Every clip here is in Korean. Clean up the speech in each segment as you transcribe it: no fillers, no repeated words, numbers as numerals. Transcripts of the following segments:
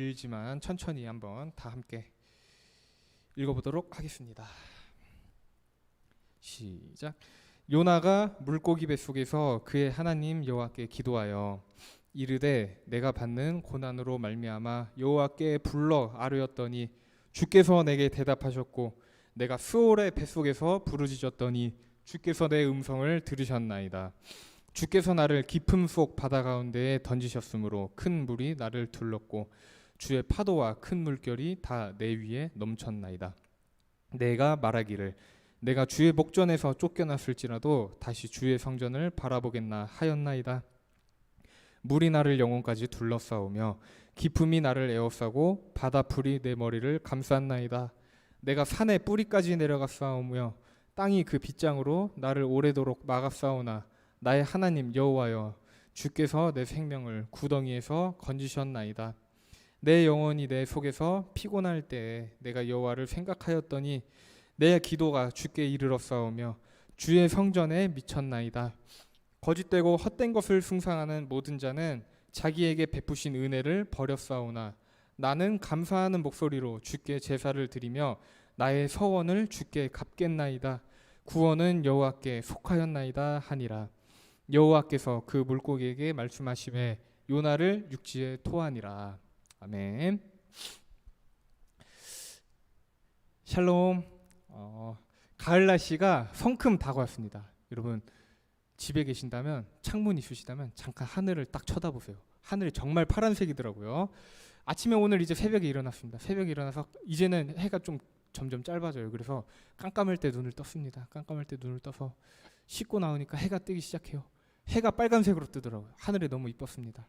길지만 천천히 한번 다 함께 읽어보도록 하겠습니다. 시작. 요나가 물고기 뱃속에서 그의 하나님 여호와께 기도하여 이르되 내가 받는 고난으로 말미암아 여호와께 불러 아뢰었더니 주께서 내게 대답하셨고 내가 스올의 뱃속에서 부르짖었더니 주께서 내 음성을 들으셨나이다. 주께서 나를 깊음 속 바다 가운데에 던지셨으므로 큰 물이 나를 둘렀고 주의 파도와 큰 물결이 다 내 위에 넘쳤나이다. 내가 말하기를 내가 주의 목전에서 쫓겨났을지라도 다시 주의 성전을 바라보겠나 하였나이다. 물이 나를 영혼까지 둘러싸우며 깊음이 나를 에워싸고 바다 불이 내 머리를 감쌌나이다. 내가 산의 뿌리까지 내려갔사오며 땅이 그 빗장으로 나를 오래도록 막았사오나 나의 하나님 여호와여 주께서 내 생명을 구덩이에서 건지셨나이다. 내 영혼이 내 속에서 피곤할 때에 내가 여호와를 생각하였더니 내 기도가 주께 이르렀사오며 주의 성전에 미쳤나이다. 거짓되고 헛된 것을 숭상하는 모든 자는 자기에게 베푸신 은혜를 버렸사오나 나는 감사하는 목소리로 주께 제사를 드리며 나의 서원을 주께 갚겠나이다. 구원은 여호와께 속하였나이다 하니라. 여호와께서 그 물고기에게 말씀하시매 요나를 육지에 토하니라. 아멘. 샬롬. 가을 날씨가 성큼 다가왔습니다. 여러분 집에 계신다면 창문 있으시다면 잠깐 하늘을 딱 쳐다보세요. 하늘이 정말 파란색이더라고요. 아침에 오늘 이제 새벽에 일어났습니다. 새벽에 일어나서 이제는 해가 좀 점점 짧아져요. 그래서 깜깜할 때 눈을 떴습니다. 깜깜할 때 눈을 떠서 씻고 나오니까 해가 뜨기 시작해요. 해가 빨간색으로 뜨더라고요. 하늘이 너무 이뻤습니다.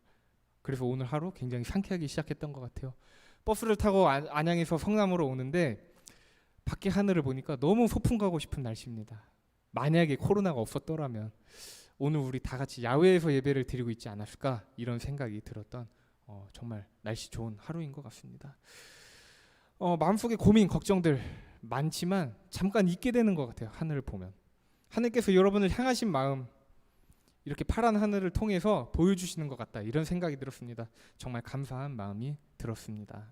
그래서 오늘 하루 굉장히 상쾌하게 시작했던 것 같아요. 버스를 타고 안양에서 성남으로 오는데 밖에 하늘을 보니까 너무 소풍 가고 싶은 날씨입니다. 만약에 코로나가 없었더라면 오늘 우리 다 같이 야외에서 예배를 드리고 있지 않았을까 이런 생각이 들었던 정말 날씨 좋은 하루인 것 같습니다. 마음속에 고민, 걱정들 많지만 잠깐 잊게 되는 것 같아요. 하늘을 보면 하늘께서 여러분을 향하신 마음 이렇게 파란 하늘을 통해서 보여주시는 것 같다 이런 생각이 들었습니다. 정말 감사한 마음이 들었습니다.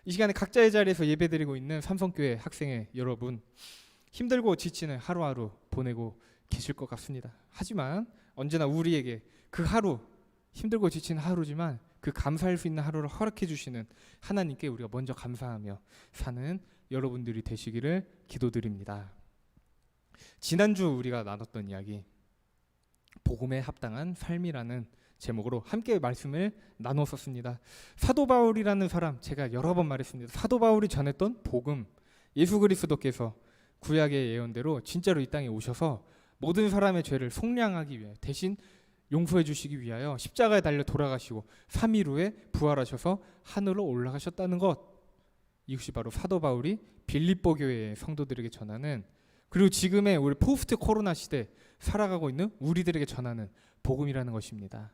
이 시간에 각자의 자리에서 예배드리고 있는 삼성교회 학생의 여러분 힘들고 지치는 하루하루 보내고 계실 것 같습니다. 하지만 언제나 우리에게 그 하루 힘들고 지치는 하루지만 그 감사할 수 있는 하루를 허락해 주시는 하나님께 우리가 먼저 감사하며 사는 여러분들이 되시기를 기도드립니다. 지난주 우리가 나눴던 이야기 복음에 합당한 삶이라는 제목으로 함께 말씀을 나눴었습니다. 사도 바울이라는 사람 제가 여러 번 말했습니다. 사도 바울이 전했던 복음 예수 그리스도께서 구약의 예언대로 진짜로 이 땅에 오셔서 모든 사람의 죄를 속량하기 위해 대신 용서해 주시기 위하여 십자가에 달려 돌아가시고 3일 후에 부활하셔서 하늘로 올라가셨다는 것 이것이 바로 사도 바울이 빌립보 교회의 성도들에게 전하는 그리고 지금의 우리 포스트 코로나 시대 살아가고 있는 우리들에게 전하는 복음이라는 것입니다.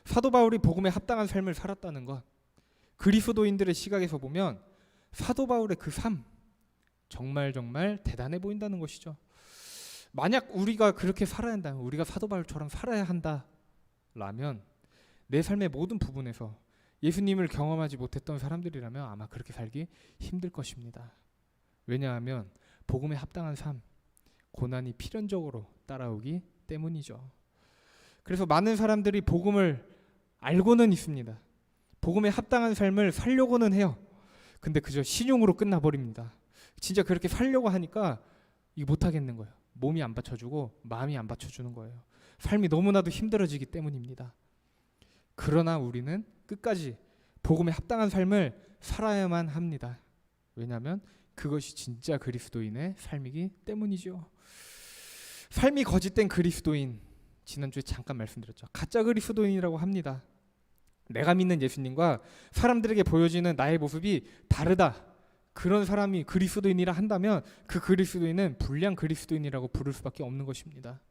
사도 바울이 복음에 합당한 삶을 살았다는 것 그리스도인들의 시각에서 보면 사도 바울의 그 삶 정말 대단해 보인다는 것이죠. 만약 우리가 그렇게 살아야 한다면 우리가 사도 바울처럼 살아야 한다라면 내 삶의 모든 부분에서 예수님을 경험하지 못했던 사람들이라면 아마 그렇게 살기 힘들 것입니다. 왜냐하면 복음에 합당한 삶 고난이 필연적으로 따라오기 때문이죠. 그래서 많은 사람들이 복음을 알고는 있습니다. 복음에 합당한 삶을 살려고는 해요. 근데 그저 신용으로 끝나버립니다. 진짜 그렇게 살려고 하니까 이게 못하겠는 거예요. 몸이 안 받쳐주고 마음이 안 받쳐주는 거예요. 삶이 너무나도 힘들어지기 때문입니다. 그러나 우리는 끝까지 복음에 합당한 삶을 살아야만 합니다. 왜냐하면 그것이 진짜 그리스도인의 삶이기 때문이죠. 삶이 거짓된 그리스도인 지난주에 잠깐 말씀드렸죠. 가짜 그리스도인이라고 합니다. 내가 믿는 예수님과 사람들에게 보여지는 나의 모습이 다르다. 그런 사람이 그리스도인이라 한다면 그 그리스도인은 불량 그리스도인이라고 부를 수밖에 없는 것입니다.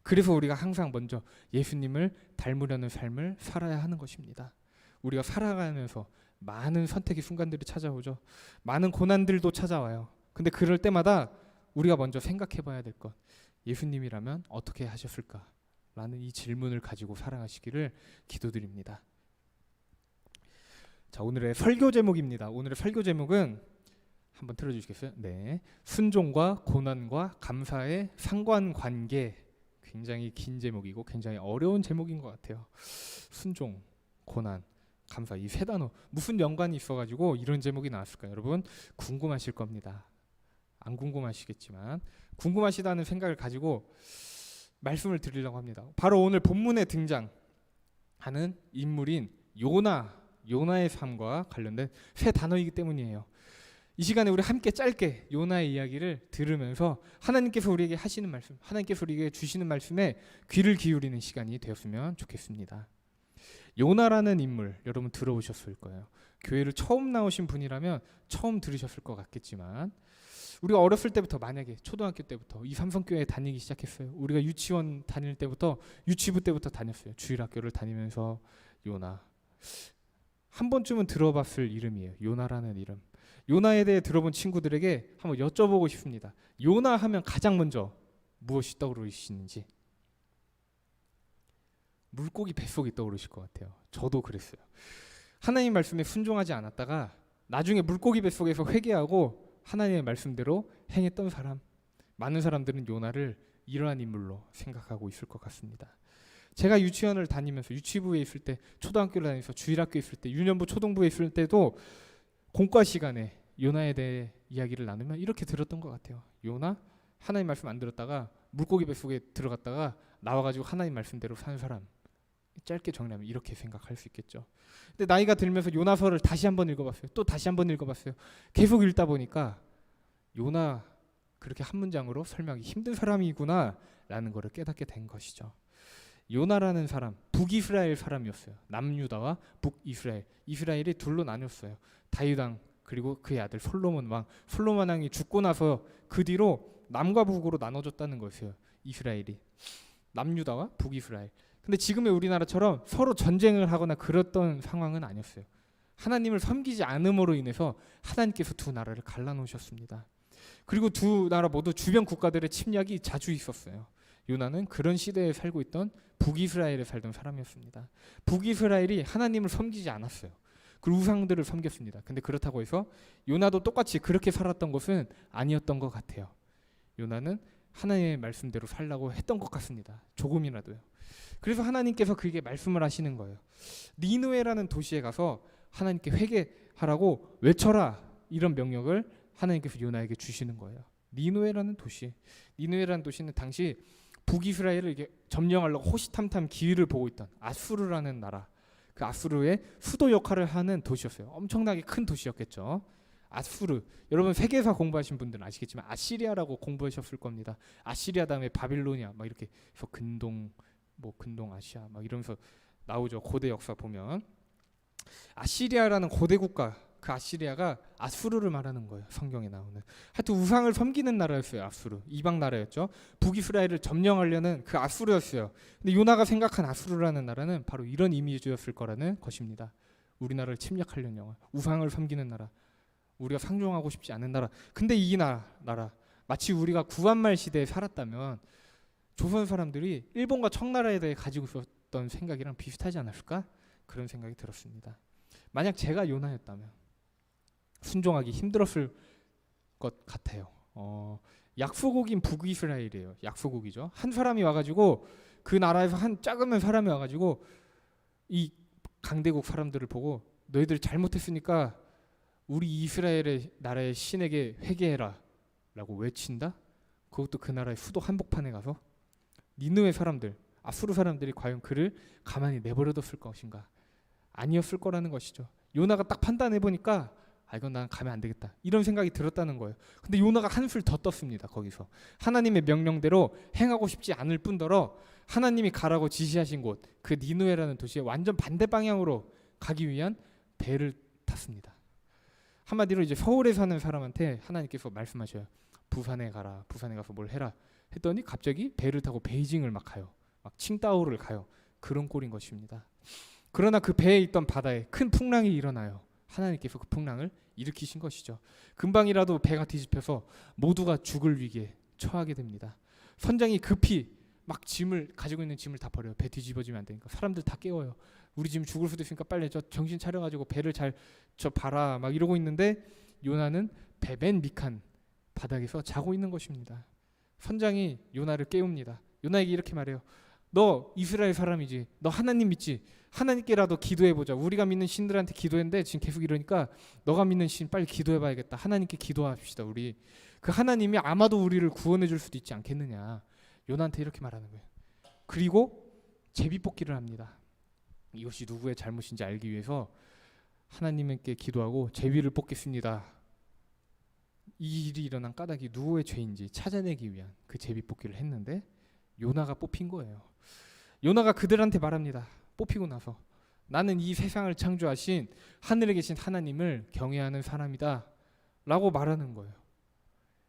그래서 우리가 항상 먼저 예수님을 닮으려는 삶을 살아야 하는 것입니다. 우리가 살아가면서 많은 선택의 순간들이 찾아오죠. 많은 고난들도 찾아와요. 근데 그럴 때마다 우리가 먼저 생각해 봐야 될 것 예수님이라면 어떻게 하셨을까? 라는 이 질문을 가지고 살아가시기를 기도드립니다. 자, 오늘의 설교 제목입니다. 오늘의 설교 제목은 한번 틀어주시겠어요? 네, 순종과 고난과 감사의 상관관계. 굉장히 긴 제목이고 굉장히 어려운 제목인 것 같아요. 순종, 고난, 감사, 이 세 단어 무슨 연관이 있어가지고 이런 제목이 나왔을까요? 여러분 궁금하실 겁니다. 안 궁금하시겠지만 궁금하시다는 생각을 가지고 말씀을 드리려고 합니다. 바로 오늘 본문에 등장하는 인물인 요나의 삶과 관련된 세 단어이기 때문이에요. 이 시간에 우리 함께 짧게 요나의 이야기를 들으면서 하나님께서 우리에게 하시는 말씀, 하나님께서 우리에게 주시는 말씀에 귀를 기울이는 시간이 되었으면 좋겠습니다. 요나라는 인물 여러분 들어보셨을 거예요. 교회를 처음 나오신 분이라면 처음 들으셨을 것 같겠지만 우리가 어렸을 때부터, 만약에 초등학교 때부터 이 삼성교회에 다니기 시작했어요. 우리가 유치원 다닐 때부터, 유치부 때부터 다녔어요. 주일학교를 다니면서 요나, 한 번쯤은 들어봤을 이름이에요. 요나라는 이름. 요나에 대해 들어본 친구들에게 한번 여쭤보고 싶습니다. 요나 하면 가장 먼저 무엇이 떠오르시는지. 물고기 뱃속이 떠오르실 것 같아요. 저도 그랬어요. 하나님 말씀에 순종하지 않았다가 나중에 물고기 뱃속에서 회개하고 하나님의 말씀대로 행했던 사람, 많은 사람들은 요나를 이러한 인물로 생각하고 있을 것 같습니다. 제가 유치원을 다니면서, 유치부에 있을 때, 초등학교를 다니면서, 주일학교에 있을 때, 유년부 초등부에 있을 때도 공과 시간에 요나에 대해 이야기를 나누면 이렇게 들었던 것 같아요. 요나 하나님 말씀 안 들었다가 물고기 뱃속에 들어갔다가 나와가지고 하나님 말씀대로 사는 사람. 짧게 정리하면 이렇게 생각할 수 있겠죠. 근데 나이가 들면서 요나서를 다시 한번 읽어봤어요. 또 다시 한번 읽어봤어요. 계속 읽다 보니까 요나 그렇게 한 문장으로 설명하기 힘든 사람이구나 라는 것을 깨닫게 된 것이죠. 요나라는 사람, 북이스라엘 사람이었어요. 남유다와 북이스라엘, 이스라엘이 둘로 나뉘었어요. 다윗 왕 그리고 그의 아들 솔로몬 왕. 솔로몬 왕이 죽고 나서 그 뒤로 남과 북으로 나눠졌다는 것이에요. 이스라엘이 남유다와 북이스라엘. 근데 지금의 우리나라처럼 서로 전쟁을 하거나 그랬던 상황은 아니었어요. 하나님을 섬기지 않음으로 인해서 하나님께서 두 나라를 갈라놓으셨습니다. 그리고 두 나라 모두 주변 국가들의 침략이 자주 있었어요. 요나는 그런 시대에 살고 있던 북이스라엘에 살던 사람이었습니다. 북이스라엘이 하나님을 섬기지 않았어요. 그 우상들을 섬겼습니다. 근데 그렇다고 해서 요나도 똑같이 그렇게 살았던 것은 아니었던 것 같아요. 요나는 하나님의 말씀대로 살라고 했던 것 같습니다. 조금이라도요. 그래서 하나님께서 그에게 말씀을 하시는 거예요. 니느웨라는 도시에 가서 하나님께 회개하라고 외쳐라, 이런 명령을 하나님께서 요나에게 주시는 거예요. 니느웨라는 도시는 당시 북이스라엘을 이게 점령하려고 호시탐탐 기회를 보고 있던 아수르라는 나라, 그 아수르의 수도 역할을 하는 도시였어요. 엄청나게 큰 도시였겠죠. 아수르, 여러분 세계사 공부하신 분들은 아시겠지만 아시리아라고 공부하셨을 겁니다. 아시리아 다음에 바빌로니아 막 이렇게 해서 근동 아시아 막 이러면서 나오죠. 고대 역사 보면 아시리아라는 고대 국가, 그 아시리아가 아수르를 말하는 거예요. 성경에 나오는. 하여튼 우상을 섬기는 나라였어요. 아수르, 이방 나라였죠. 북이스라엘을 점령하려는 그 아수르였어요. 근데 요나가 생각한 아수르라는 나라는 바로 이런 이미지였을 거라는 것입니다. 우리나라를 침략하려는 영화, 우상을 섬기는 나라, 우리가 상종하고 싶지 않은 나라. 근데 이 나라 마치 우리가 구한말 시대에 살았다면 조선 사람들이 일본과 청나라에 대해 가지고 있었던 생각이랑 비슷하지 않았을까? 그런 생각이 들었습니다. 만약 제가 요나였다면 순종하기 힘들었을 것 같아요. 약소국인 북이스라엘이에요. 약소국이죠. 한 사람이 와가지고 그 나라에서 한 작으면 사람이 와가지고 이 강대국 사람들을 보고 너희들 잘못했으니까 우리 이스라엘의 나라의 신에게 회개해라 라고 외친다? 그것도 그 나라의 수도 한복판에 가서 니느웨 사람들, 아수르 사람들이 과연 그를 가만히 내버려뒀을 것인가? 아니었을 거라는 것이죠. 요나가 딱 판단해보니까 이건 난 가면 안 되겠다, 이런 생각이 들었다는 거예요. 근데 요나가 한술 더 떴습니다. 거기서 하나님의 명령대로 행하고 싶지 않을 뿐더러 하나님이 가라고 지시하신 곳, 그 니느웨라는 도시에 완전 반대 방향으로 가기 위한 배를 탔습니다. 한마디로 이제 서울에 사는 사람한테 하나님께서 말씀하셔요. 부산에 가라, 부산에 가서 뭘 해라 했더니 갑자기 배를 타고 베이징을 막 가요. 막 칭다오를 가요. 그런 꼴인 것입니다. 그러나 그 배에 있던 바다에 큰 풍랑이 일어나요. 하나님께서 그 풍랑을 일으키신 것이죠. 금방이라도 배가 뒤집혀서 모두가 죽을 위기에 처하게 됩니다. 선장이 급히 막 짐을 가지고 있는 짐을 다 버려요. 배 뒤집어지면 안 되니까 사람들 다 깨워요. 우리 지금 죽을 수도 있으니까 빨리 저 정신 차려가지고 배를 잘 저 봐라 막 이러고 있는데 요나는 배 맨 밑칸 바닥에서 자고 있는 것입니다. 선장이 요나를 깨웁니다. 요나에게 이렇게 말해요. 너 이스라엘 사람이지. 너 하나님 믿지. 하나님께라도 기도해보자. 우리가 믿는 신들한테 기도했는데 지금 계속 이러니까 너가 믿는 신 빨리 기도해봐야겠다. 하나님께 기도합시다. 우리 그 하나님이 아마도 우리를 구원해줄 수도 있지 않겠느냐. 요나한테 이렇게 말하는 거예요. 그리고 제비뽑기를 합니다. 이것이 누구의 잘못인지 알기 위해서 하나님께 기도하고 제비를 뽑겠습니다. 이 일이 일어난 까닭이 누구의 죄인지 찾아내기 위한 그 제비뽑기를 했는데 요나가 뽑힌 거예요. 요나가 그들한테 말합니다. 뽑히고 나서 나는 이 세상을 창조하신 하늘에 계신 하나님을 경외하는 사람이다 라고 말하는 거예요.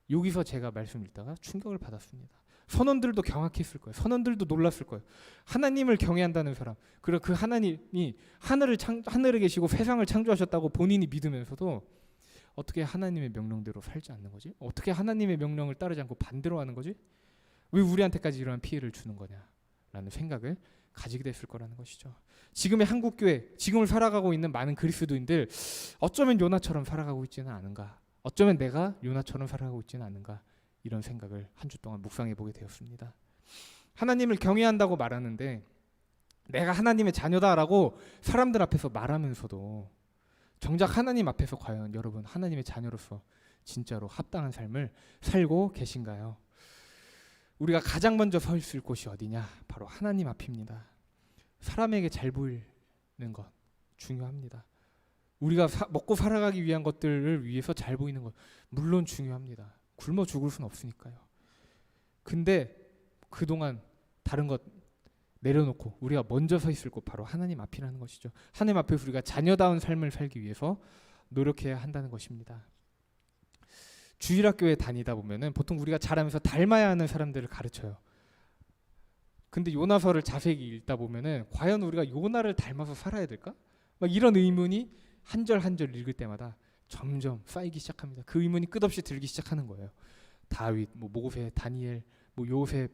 여기서 제가 말씀 읽다가 충격을 받았습니다. 선원들도 경악했을 거예요. 선원들도 놀랐을 거예요. 하나님을 경외한다는 사람, 그리고 그 하나님이 하늘에 계시고 세상을 창조하셨다고 본인이 믿으면서도 어떻게 하나님의 명령대로 살지 않는 거지? 어떻게 하나님의 명령을 따르지 않고 반대로 하는 거지? 왜 우리한테까지 이러한 피해를 주는 거냐라는 생각을 가지게 됐을 거라는 것이죠. 지금의 한국교회, 지금을 살아가고 있는 많은 그리스도인들 어쩌면 요나처럼 살아가고 있지는 않은가? 어쩌면 내가 요나처럼 살아가고 있지는 않은가? 이런 생각을 한 주 동안 묵상해 보게 되었습니다. 하나님을 경외한다고 말하는데 내가 하나님의 자녀다라고 사람들 앞에서 말하면서도 정작 하나님 앞에서 과연 여러분 하나님의 자녀로서 진짜로 합당한 삶을 살고 계신가요? 우리가 가장 먼저 서 있을 곳이 어디냐? 바로 하나님 앞입니다. 사람에게 잘 보이는 것 중요합니다. 우리가 먹고 살아가기 위한 것들을 위해서 잘 보이는 것 물론 중요합니다. 굶어 죽을 수는 없으니까요. 근데 그동안 다른 것 내려놓고 우리가 먼저 서 있을 곳 바로 하나님 앞이라는 것이죠. 하나님 앞에서 우리가 자녀다운 삶을 살기 위해서 노력해야 한다는 것입니다. 주일학교에 다니다 보면은 보통 우리가 자라면서 닮아야 하는 사람들을 가르쳐요. 근데 요나서를 자세히 읽다 보면은 과연 우리가 요나를 닮아서 살아야 될까? 막 이런 의문이 한 절 한 절 읽을 때마다 점점 쌓이기 시작합니다. 그 의문이 끝없이 들기 시작하는 거예요. 다윗, 모세, 다니엘, 요셉,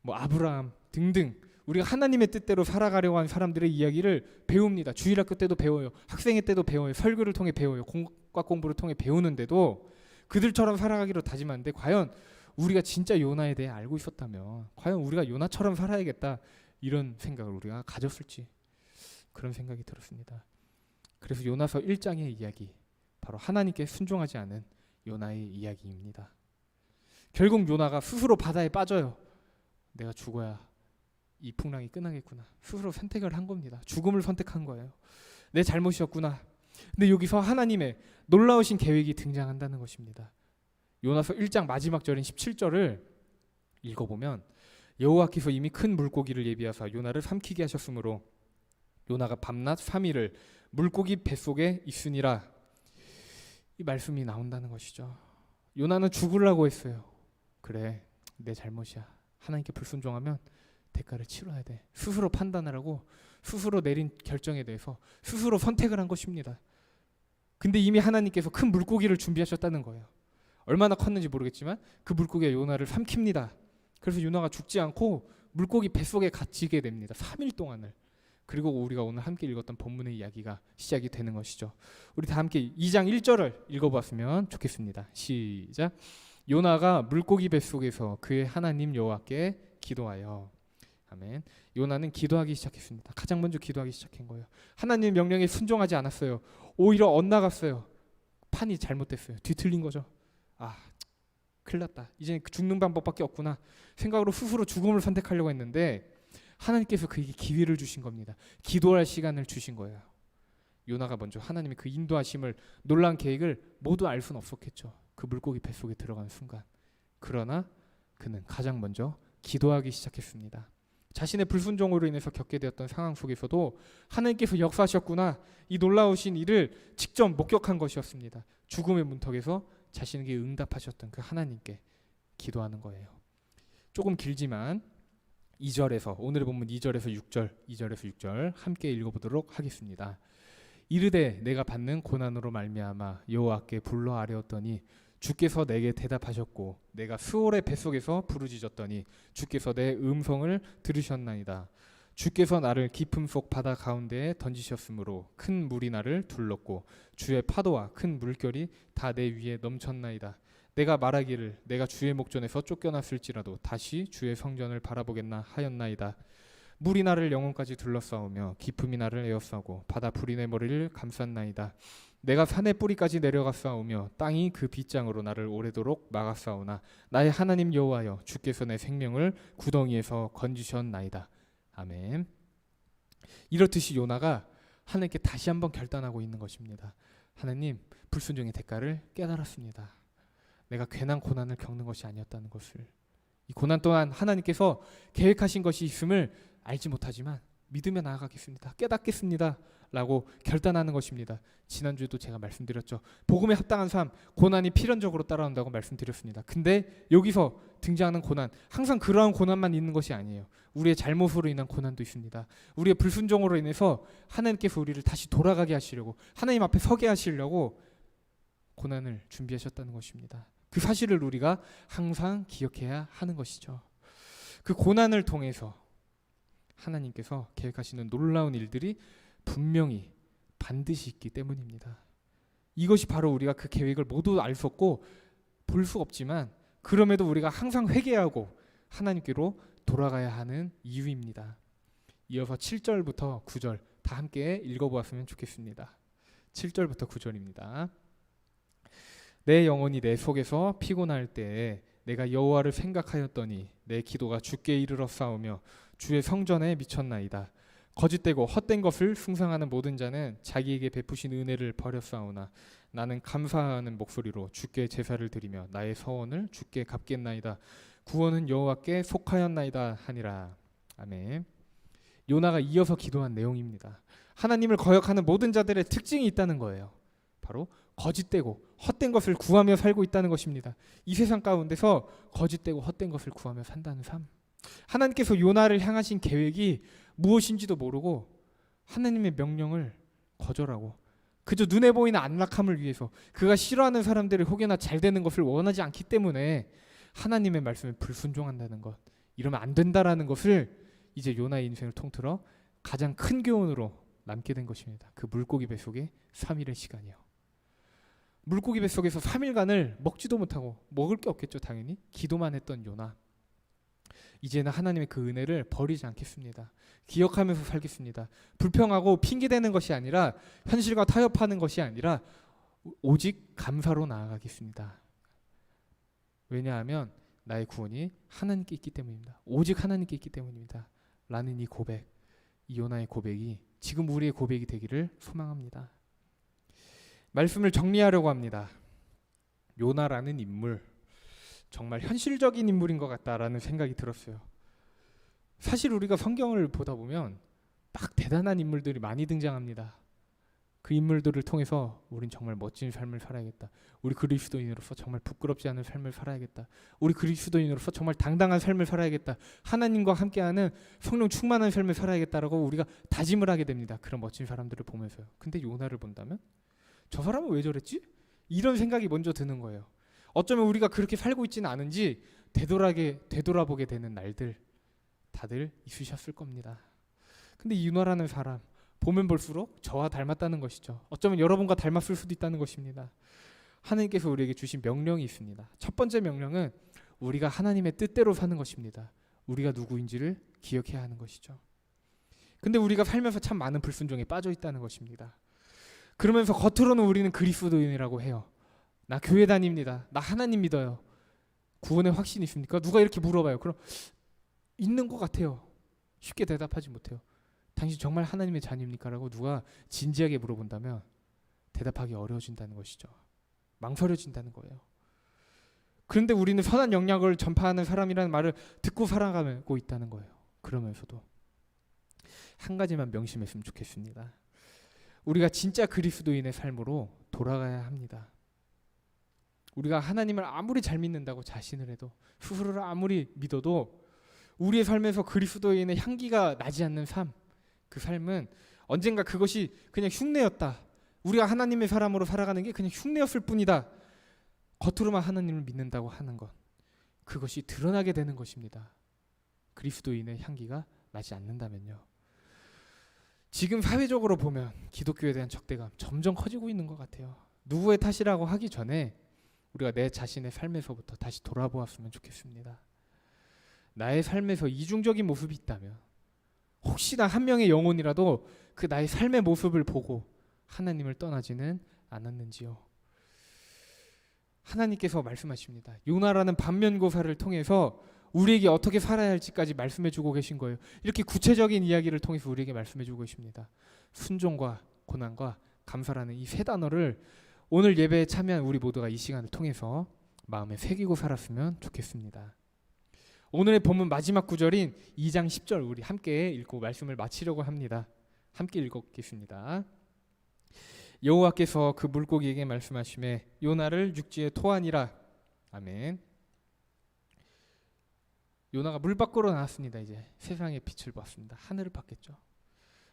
아브라함 등등 우리가 하나님의 뜻대로 살아가려고 하는 사람들의 이야기를 배웁니다. 주일학교 때도 배워요. 학생회 때도 배워요. 설교를 통해 배워요. 공과 공부를 통해 배우는데도 그들처럼 살아가기로 다짐하는데 과연 우리가 진짜 요나에 대해 알고 있었다면 과연 우리가 요나처럼 살아야겠다 이런 생각을 우리가 가졌을지 그런 생각이 들었습니다. 그래서 요나서 1장의 이야기 바로 하나님께 순종하지 않은 요나의 이야기입니다. 결국 요나가 스스로 바다에 빠져요. 내가 죽어야 이 풍랑이 끝나겠구나. 스스로 선택을 한 겁니다. 죽음을 선택한 거예요. 내 잘못이었구나. 근데 여기서 하나님의 놀라우신 계획이 등장한다는 것입니다. 요나서 1장 마지막 절인 17절을 읽어보면 여호와께서 이미 큰 물고기를 예비하사 요나를 삼키게 하셨으므로 요나가 밤낮 3일을 물고기 뱃속에 있으니라. 이 말씀이 나온다는 것이죠. 요나는 죽으려고 했어요. 그래, 내 잘못이야. 하나님께 불순종하면 대가를 치러야 돼. 스스로 판단을 하고 스스로 내린 결정에 대해서 스스로 선택을 한 것입니다. 근데 이미 하나님께서 큰 물고기를 준비하셨다는 거예요. 얼마나 컸는지 모르겠지만 그 물고기가 요나를 삼킵니다. 그래서 요나가 죽지 않고 물고기 뱃속에 갇히게 됩니다. 3일 동안을. 그리고 우리가 오늘 함께 읽었던 본문의 이야기가 시작이 되는 것이죠. 우리 다 함께 2장 1절을 읽어보았으면 좋겠습니다. 시작. 요나가 물고기 뱃속에서 그의 하나님 여호와께 기도하여. 아멘. 요나는 기도하기 시작했습니다. 가장 먼저 기도하기 시작한 거예요. 하나님의 명령에 순종하지 않았어요. 오히려 엇나갔어요. 판이 잘못됐어요. 뒤틀린 거죠. 큰일 났다. 이제 죽는 방법밖에 없구나. 생각으로 스스로 죽음을 선택하려고 했는데 하나님께서 그에게 기회를 주신 겁니다. 기도할 시간을 주신 거예요. 요나가 먼저 하나님의 그 인도하심을 놀라운 계획을 모두 알 수는 없었겠죠. 그 물고기 뱃속에 들어가는 순간. 그러나 그는 가장 먼저 기도하기 시작했습니다. 자신의 불순종으로 인해서 겪게 되었던 상황 속에서도 하나님께서 역사하셨구나. 이 놀라우신 일을 직접 목격한 것이었습니다. 죽음의 문턱에서 자신에게 응답하셨던 그 하나님께 기도하는 거예요. 조금 길지만 2절에서 오늘의 본문 2절에서 6절 함께 읽어보도록 하겠습니다. 이르되 내가 받는 고난으로 말미암아 여호와께 불러 아뢰었더니 주께서 내게 대답하셨고 내가 스올의 뱃속에서 부르짖었더니 주께서 내 음성을 들으셨나이다. 주께서 나를 깊음 속 바다 가운데에 던지셨으므로 큰 물이 나를 둘렀고 주의 파도와 큰 물결이 다 내 위에 넘쳤나이다. 내가 말하기를 내가 주의 목전에서 쫓겨났을지라도 다시 주의 성전을 바라보겠나 하였나이다. 물이 나를 영혼까지 둘러싸우며 깊음이 나를 에워싸고 바다 불이 내 머리를 감쌌나이다. 내가 산의 뿌리까지 내려가싸우며 땅이 그 빗장으로 나를 오래도록 막았사오나 나의 하나님 여호와여 주께서 내 생명을 구덩이에서 건지셨나이다. 아멘. 이렇듯이 요나가 하나님께 다시 한번 결단하고 있는 것입니다. 하나님, 불순종의 대가를 깨달았습니다. 내가 괜한 고난을 겪는 것이 아니었다는 것을, 이 고난 또한 하나님께서 계획하신 것이 있음을 알지 못하지만 믿으며 나아가겠습니다. 깨닫겠습니다. 라고 결단하는 것입니다. 지난주에도 제가 말씀드렸죠. 복음에 합당한 삶, 고난이 필연적으로 따라온다고 말씀드렸습니다. 근데 여기서 등장하는 고난, 항상 그러한 고난만 있는 것이 아니에요. 우리의 잘못으로 인한 고난도 있습니다. 우리의 불순종으로 인해서 하나님께서 우리를 다시 돌아가게 하시려고, 하나님 앞에 서게 하시려고 고난을 준비하셨다는 것입니다. 그 사실을 우리가 항상 기억해야 하는 것이죠. 그 고난을 통해서 하나님께서 계획하시는 놀라운 일들이 분명히 반드시 있기 때문입니다. 이것이 바로 우리가 그 계획을 모두 알 수 없고 볼 수 없지만 그럼에도 우리가 항상 회개하고 하나님께로 돌아가야 하는 이유입니다. 이어서 7절부터 9절 다 함께 읽어보았으면 좋겠습니다. 7절부터 9절입니다. 내 영혼이 내 속에서 피곤할 때에 내가 여호와를 생각하였더니 내 기도가 주께 이르러 싸우며 주의 성전에 미쳤나이다. 거짓되고 헛된 것을 숭상하는 모든 자는 자기에게 베푸신 은혜를 버렸사오나 나는 감사하는 목소리로 주께 제사를 드리며 나의 서원을 주께 갚겠나이다. 구원은 여호와께 속하였나이다 하니라. 아멘. 요나가 이어서 기도한 내용입니다. 하나님을 거역하는 모든 자들의 특징이 있다는 거예요. 바로 거짓되고 헛된 것을 구하며 살고 있다는 것입니다. 이 세상 가운데서 거짓되고 헛된 것을 구하며 산다는 삶. 하나님께서 요나를 향하신 계획이 무엇인지도 모르고 하나님의 명령을 거절하고 그저 눈에 보이는 안락함을 위해서, 그가 싫어하는 사람들이 혹여나 잘 되는 것을 원하지 않기 때문에 하나님의 말씀에 불순종한다는 것, 이러면 안 된다라는 것을 이제 요나의 인생을 통틀어 가장 큰 교훈으로 남게 된 것입니다. 그 물고기 뱃속의 3일의 시간이요. 물고기 뱃속에서 3일간을 먹지도 못하고, 먹을 게 없겠죠 당연히, 기도만 했던 요나, 이제는 하나님의 그 은혜를 버리지 않겠습니다. 기억하면서 살겠습니다. 불평하고 핑계대는 것이 아니라, 현실과 타협하는 것이 아니라 오직 감사로 나아가겠습니다. 왜냐하면 나의 구원이 하나님께 있기 때문입니다. 오직 하나님께 있기 때문입니다. 라는 이 고백, 이 요나의 고백이 지금 우리의 고백이 되기를 소망합니다. 말씀을 정리하려고 합니다. 요나라는 인물, 정말 현실적인 인물인 것 같다라는 생각이 들었어요. 사실 우리가 성경을 보다 보면 딱 대단한 인물들이 많이 등장합니다. 그 인물들을 통해서 우린 정말 멋진 삶을 살아야겠다. 우리 그리스도인으로서 정말 부끄럽지 않은 삶을 살아야겠다. 우리 그리스도인으로서 정말 당당한 삶을 살아야겠다. 하나님과 함께하는 성령 충만한 삶을 살아야겠다라고 우리가 다짐을 하게 됩니다. 그런 멋진 사람들을 보면서요. 근데 요나를 본다면 저 사람은 왜 저랬지? 이런 생각이 먼저 드는 거예요. 어쩌면 우리가 그렇게 살고 있지는 않은지 되돌아보게 되는 날들 다들 있으셨을 겁니다. 근데 이 요나라는 사람 보면 볼수록 저와 닮았다는 것이죠. 어쩌면 여러분과 닮았을 수도 있다는 것입니다. 하나님께서 우리에게 주신 명령이 있습니다. 첫 번째 명령은 우리가 하나님의 뜻대로 사는 것입니다. 우리가 누구인지를 기억해야 하는 것이죠. 근데 우리가 살면서 참 많은 불순종에 빠져 있다는 것입니다. 그러면서 겉으로는 우리는 그리스도인이라고 해요. 나 교회 다닙니다. 나 하나님 믿어요. 구원의 확신이 있습니까? 누가 이렇게 물어봐요. 그럼 있는 것 같아요. 쉽게 대답하지 못해요. 당신 정말 하나님의 자녀입니까? 라고 누가 진지하게 물어본다면 대답하기 어려워진다는 것이죠. 망설여진다는 거예요. 그런데 우리는 선한 영향을 전파하는 사람이라는 말을 듣고 살아가고 있다는 거예요. 그러면서도 한 가지만 명심했으면 좋겠습니다. 우리가 진짜 그리스도인의 삶으로 돌아가야 합니다. 우리가 하나님을 아무리 잘 믿는다고 자신을 해도, 스스로를 아무리 믿어도 우리의 삶에서 그리스도인의 향기가 나지 않는 삶, 그 삶은 언젠가 그것이 그냥 흉내였다. 우리가 하나님의 사람으로 살아가는 게 그냥 흉내였을 뿐이다. 겉으로만 하나님을 믿는다고 하는 것, 그것이 드러나게 되는 것입니다. 그리스도인의 향기가 나지 않는다면요. 지금 사회적으로 보면 기독교에 대한 적대감 점점 커지고 있는 것 같아요. 누구의 탓이라고 하기 전에 우리가 내 자신의 삶에서부터 다시 돌아보았으면 좋겠습니다. 나의 삶에서 이중적인 모습이 있다면 혹시나 한 명의 영혼이라도 그 나의 삶의 모습을 보고 하나님을 떠나지는 않았는지요. 하나님께서 말씀하십니다. 요나라는 반면교사를 통해서 우리에게 어떻게 살아야 할지까지 말씀해주고 계신 거예요. 이렇게 구체적인 이야기를 통해서 우리에게 말씀해주고 계십니다. 순종과 고난과 감사라는 이 세 단어를 오늘 예배에 참여한 우리 모두가 이 시간을 통해서 마음에 새기고 살았으면 좋겠습니다. 오늘의 본문 마지막 구절인 2장 10절 우리 함께 읽고 말씀을 마치려고 합니다. 함께 읽겠습니다. 여호와께서 그 물고기에게 말씀하시매 요나를 육지에 토하니라. 아멘. 요나가 물 밖으로 나왔습니다. 이제 세상의 빛을 봤습니다. 하늘을 봤겠죠.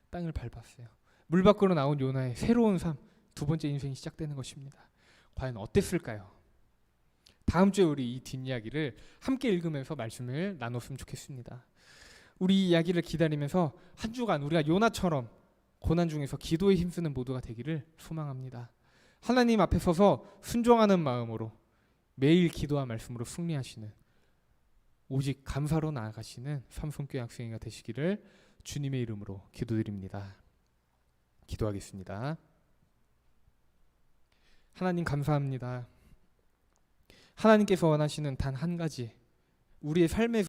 땅을 밟았어요. 물 밖으로 나온 요나의 새로운 삶, 두 번째 인생이 시작되는 것입니다. 과연 어땠을까요? 다음 주에 우리 이 뒷이야기를 함께 읽으면서 말씀을 나눴으면 좋겠습니다. 우리 이 이야기를 기다리면서 한 주간 우리가 요나처럼 고난 중에서 기도에 힘쓰는 모두가 되기를 소망합니다. 하나님 앞에 서서 순종하는 마음으로 매일 기도와 말씀으로 승리하시는 오직 감사로 나아가시는 삼성교회 학생회가 되시기를 주님의 이름으로 기도드립니다. 기도하겠습니다. 하나님 감사합니다. 하나님께서 원하시는 단 한 가지, 우리의 삶에서